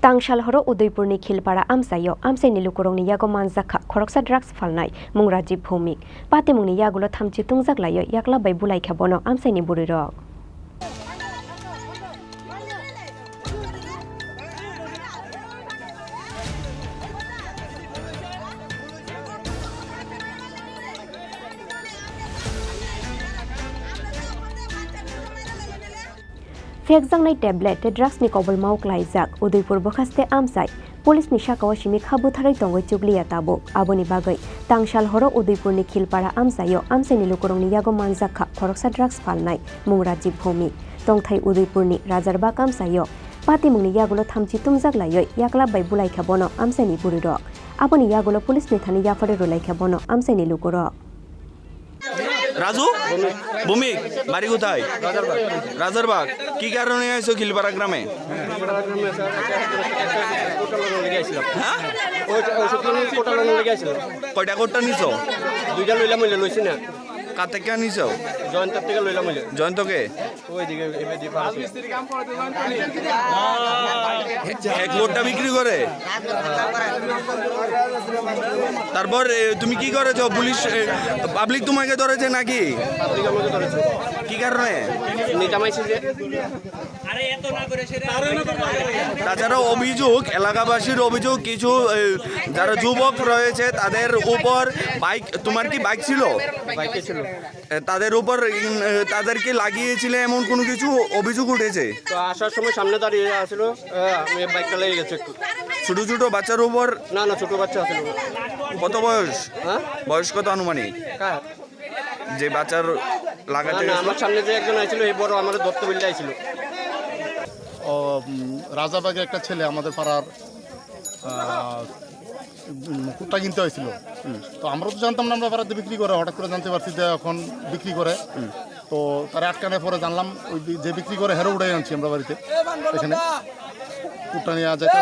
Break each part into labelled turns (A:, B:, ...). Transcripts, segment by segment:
A: Tangshal horo Udaipurni Khilpara Amsayo Amsaini lukurongni yago manjaka khoroksa drugs falnai mung Rajiv Bhumik pate mungni yagulo thamchi tungjak layo yakla bai bulai khabono Amsaini burirok Fekjangnai tablet drugs ni kobol mauk laijak Udaipur bokhaste amsai police ni shakawa shimi khabu tharai tongoi chukliya tabo aboni bagai Tangshal horo Udaipur ni Khilpara amsayo amsaini lukurongni yago manjaka khoroksa drugs falnai mung Rajiv Bhumik tongthai Udaipur ni Rajarbag amsayo pati mungni yagulo thamchi tumjak layoi yakla bai bulai khabono amsaini burirok aboni yagulo police ni thani yafare rolai khabono amsaini lukurok
B: Raju Bhowmik বাড়ি কোথায় রাজারবাগ কি কারণে আইছো খিলপাড়া গ্রামে কয়টা কোটা নিছো
C: দুইটা লইলাম হইলে লইছি না
B: কার থেকে নিছো
C: জয়ন্তর থেকে লইলাম হইলে
B: জয়ন্তকে
C: ওইদিকে
B: এক কোটা বিক্রি করে তারপর তুমি কি করেছো পুলিশ পাবলিক তোমাকে ধরেছে নাকি
C: পাবলিক আমাকে ধরেছে
B: কি কারণে
C: নিজামাইছে যে
B: তাছাড়া অভিযোগ এলাকাবাসীর অভিযোগ কিছু যারা যুবক রয়েছে তাদের উপর বাইক তোমার কি বাইক ছিল
C: বাইকে ছিল
B: তাদের উপর তাদেরকে লাগিয়েছিলে এমন কোনো কিছু অভিযোগ উঠেছে
C: তো আসার সময় সামনে দাঁড়িয়ে আছিল আমি বাইকটা লেগে গেছে একটু
B: ছোট ছোট বাচ্চার উপর
C: না না ছোট বাচ্চা আছিল
B: কত বয়স
C: হ্যাঁ
B: বয়স কত আনুমানিক
C: কার
B: যে বাচ্চার লাগাতে
C: না আমার সামনে যে একজন আইছিল এই বড় আমাদের দত্ত বিল্ডে আইছিল
D: ও রাজাবাগের একটা ছেলে আমাদের পাড়ার কুট্টা কিনতে হয়েছিল তো আমরা তো জানতাম না আমরা পাড়াতে বিক্রি করে হঠাৎ করে জানতে পারছি যে এখন বিক্রি করে তো তারা আটকানোর পরে জানলাম ওই যে বিক্রি করে হেরো উঠে আনছি আমরা বাড়িতে এখানে কুট্টা নিয়ে যেতে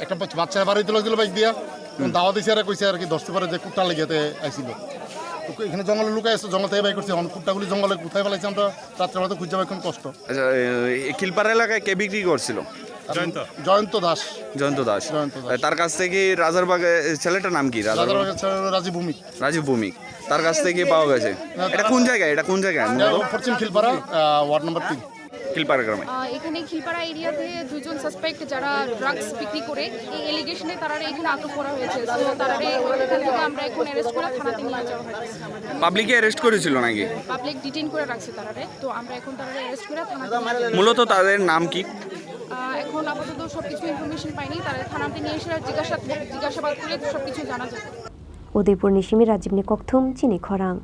D: একটা বাচ্চা বাড়িতে লোকগুলো বাইক দিয়া দাওয়া দিয়েছে আর কইছে আর কি ধরতে পারে যে কুট্টা লেগেতে আইছিল এখানে জঙ্গলে লুকাই আসছে জঙ্গল থেকে বাই করছি কুট্টাগুলি জঙ্গলে কোথায় ফেলাইছে আমরা রাত্রেবেলা তো খুঁজে এখন কষ্ট
B: আচ্ছা খিলপাড়া এলাকায় কে বিক্রি করছিল
D: জয়ন্ত দাস
B: তার কাছ থেকে রাজারবাগে ছেলেটার নাম কি
D: রাজীব ভূমিক
B: রাজীব ভূমিক তার কাছ থেকে পাওয়া গেছে এটা কোন জায়গায়
D: পশ্চিম খিলপাড়া ওয়ার্ড নম্বর 3
B: খিলপাড়া গ্রামে
E: এখানে খিলপাড়া এরিয়াতে দুজন সাসপেক্ট যারা ড্রাগস বিক্রি করে এই এলিগেশনে তারা এখানে আটক করা হয়েছে তো তারা এখান থেকে আমরা এখন অ্যারেস্ট করে থানাতে নিয়ে যাওয়া হয়েছে
B: পাবলিকে অ্যারেস্ট করেছিল নাকি
E: পাবলিক ডিটেইন করে রাখছে তারা তো আমরা এখন তারা অ্যারেস্ট করে থানাতে
B: মূলত তাদের নাম কি
E: এখন আপাতত সবকিছু ইনফরমেশন পাইনি তারা থানাতে নিয়ে এসে জিজ্ঞাসাবাদ করলে সবকিছু জানা যাবে
A: Udaipur ni shimi Rajiv ni kokthum chini khorang